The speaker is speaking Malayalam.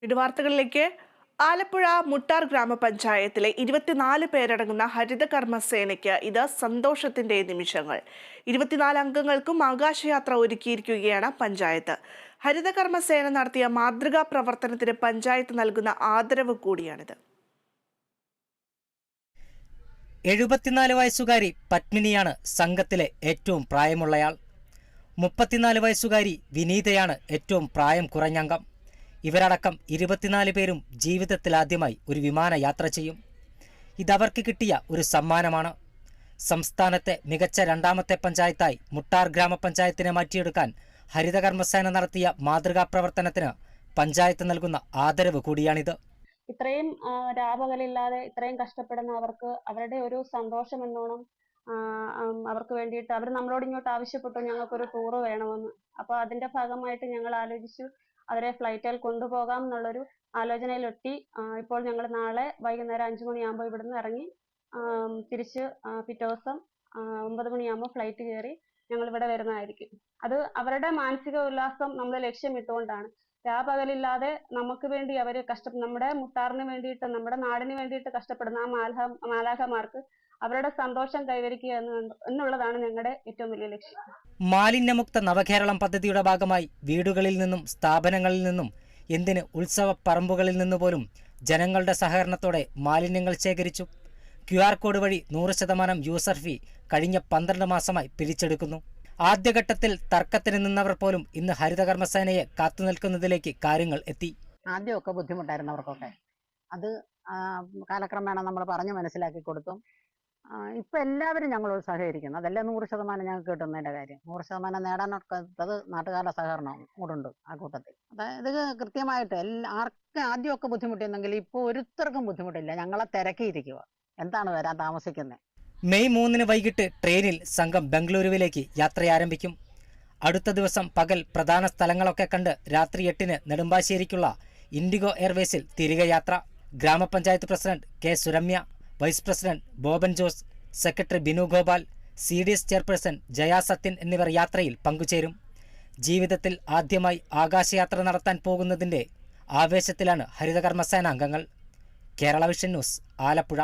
ഇടുവാർത്തകളിലേക്ക്. ആലപ്പുഴ മുട്ടാർ ഗ്രാമപഞ്ചായത്തിലെ 24 പേരടങ്ങുന്ന ഹരിത കർമ്മസേനയ്ക്ക് ഇത് സന്തോഷത്തിന്റെ നിമിഷങ്ങൾ. 24 അംഗങ്ങൾക്കും ആകാശയാത്ര ഒരുക്കിയിരിക്കുകയാണ് പഞ്ചായത്ത്. ഹരിത കർമ്മസേന നടത്തിയ മാതൃകാ പ്രവർത്തനത്തിന് പഞ്ചായത്ത് നൽകുന്ന ആദരവ് കൂടിയാണിത്. 74 വയസ്സുകാരി പത്മിനിയാണ് സംഘത്തിലെ ഏറ്റവും പ്രായമുള്ളയാൾ. 34 വയസ്സുകാരി വിനീതയാണ് ഏറ്റവും പ്രായം കുറഞ്ഞംഗം. ഇവരടക്കം 24 പേരും ജീവിതത്തിലാദ്യമായി ഒരു വിമാനയാത്ര ചെയ്യും. ഇതവർക്ക് കിട്ടിയ ഒരു സമ്മാനമാണ്. സംസ്ഥാനത്തെ മികച്ച രണ്ടാമത്തെ പഞ്ചായത്തായി മുട്ടാർ ഗ്രാമപഞ്ചായത്തിനെ മാറ്റിയെടുക്കാൻ ഹരിതകർമ്മസേന നടത്തിയ മാതൃകാ പ്രവർത്തനത്തിന് പഞ്ചായത്ത് നൽകുന്ന ആദരവ് കൂടിയാണിത്. ഇത്രയും രാപകലില്ലാതെ ഇത്രയും കഷ്ടപ്പെടുന്ന അവർക്ക് അവരുടെ ഒരു സന്തോഷം എന്നോണം അവർക്ക് വേണ്ടിയിട്ട് അവർ നമ്മളോട് ഇങ്ങോട്ട് ആവശ്യപ്പെട്ടു ഞങ്ങൾക്കൊരു ടൂറ് വേണമെന്ന്. അപ്പോൾ അതിന്റെ ഭാഗമായിട്ട് ഞങ്ങൾ ആലോചിച്ചു അവരെ ഫ്ലൈറ്റിൽ കൊണ്ടുപോകാം എന്നുള്ളൊരു ആലോചനയിലെത്തി. ഇപ്പോൾ ഞങ്ങൾ നാളെ വൈകുന്നേരം 5 മണിയാകുമ്പോൾ ഇവിടുന്ന് ഇറങ്ങി തിരിച്ച് പിറ്റേ ദിവസം 9 മണിയാകുമ്പോൾ ഫ്ലൈറ്റ് കയറി ഞങ്ങൾ ഇവിടെ വരുന്നതായിരിക്കും. അത് അവരുടെ മാനസിക ഉല്ലാസം നമ്മൾ ലക്ഷ്യമിട്ടുകൊണ്ടാണ്. രാപകലില്ലാതെ നമുക്ക് വേണ്ടി അവര് നമ്മുടെ മുട്ടാറിന് വേണ്ടിയിട്ട് നമ്മുടെ നാടിന് വേണ്ടിയിട്ട് കഷ്ടപ്പെടുന്ന ആ മാലാഖമാർക്ക് അവരുടെ സന്തോഷം കൈവരിക്കുക എന്നുള്ളതാണ് ഞങ്ങളുടെ ഏറ്റവും വലിയ ലക്ഷ്യം. മാലിന്യമുക്ത നവകേരളം പദ്ധതിയുടെ ഭാഗമായി വീടുകളിൽ നിന്നും സ്ഥാപനങ്ങളിൽ നിന്നും എന്തിന് ഉത്സവ പറമ്പുകളിൽ നിന്നുപോലും ജനങ്ങളുടെ സഹകരണത്തോടെ മാലിന്യങ്ങൾ ശേഖരിച്ചു. QR കോഡ് വഴി 100% യൂസർ ഫീ കഴിഞ്ഞ 12 മാസമായി പിരിച്ചെടുക്കുന്നു. ആദ്യഘട്ടത്തിൽ തർക്കത്തിന് നിന്നവർ പോലും ഇന്ന് ഹരിതകർമ്മസേനയെ കാത്തുനിൽക്കുന്നതിലേക്ക് കാര്യങ്ങൾ എത്തി. ആദ്യമൊക്കെ ബുദ്ധിമുട്ടായിരുന്നവർക്കൊക്കെ അത് കാലക്രമേണ നമ്മൾ പറഞ്ഞു മനസ്സിലാക്കി കൊടുത്തു. ഇപ്പം എല്ലാവരും ഞങ്ങളോട് സഹകരിക്കുന്നു. അതെല്ലാം 100% ഞങ്ങൾക്ക് കിട്ടുന്നതിൻ്റെ കാര്യം. 100% നേടാനൊക്കത് നാട്ടുകാരുടെ സഹകരണം കൂടുണ്ട് ആ കൂട്ടത്തിൽ. അതായത് കൃത്യമായിട്ട് ആർക്കും ആദ്യമൊക്കെ ബുദ്ധിമുട്ടിയെന്നെങ്കിൽ ഇപ്പോൾ ഒരുത്തർക്കും ബുദ്ധിമുട്ടില്ല. ഞങ്ങളെ തിരക്കിയിരിക്കുക. എന്താണ് വരാൻ താമസിക്കുന്നത്? മെയ് 3 വൈകിട്ട് ട്രെയിനിൽ സംഘം ബംഗളൂരുവിലേക്ക് യാത്ര ആരംഭിക്കും. അടുത്ത ദിവസം പകൽ പ്രധാന സ്ഥലങ്ങളൊക്കെ കണ്ട് രാത്രി 8 നെടുമ്പാശ്ശേരിക്കുള്ള ഇൻഡിഗോ എയർവേസിൽ തിരികെ യാത്ര. ഗ്രാമപഞ്ചായത്ത് president K Suramya, vice president Boban Jose, secretary Binu Gopal, CDS chairperson Jaya Sathyan എന്നിവർ യാത്രയിൽ പങ്കുചേരും. ജീവിതത്തിൽ ആദ്യമായി ആകാശയാത്ര നടത്താൻ പോകുന്നതിൻ്റെ ആവേശത്തിലാണ് ഹരിതകർമ്മസേന അംഗങ്ങൾ. Kerala vision news, Alappuzha.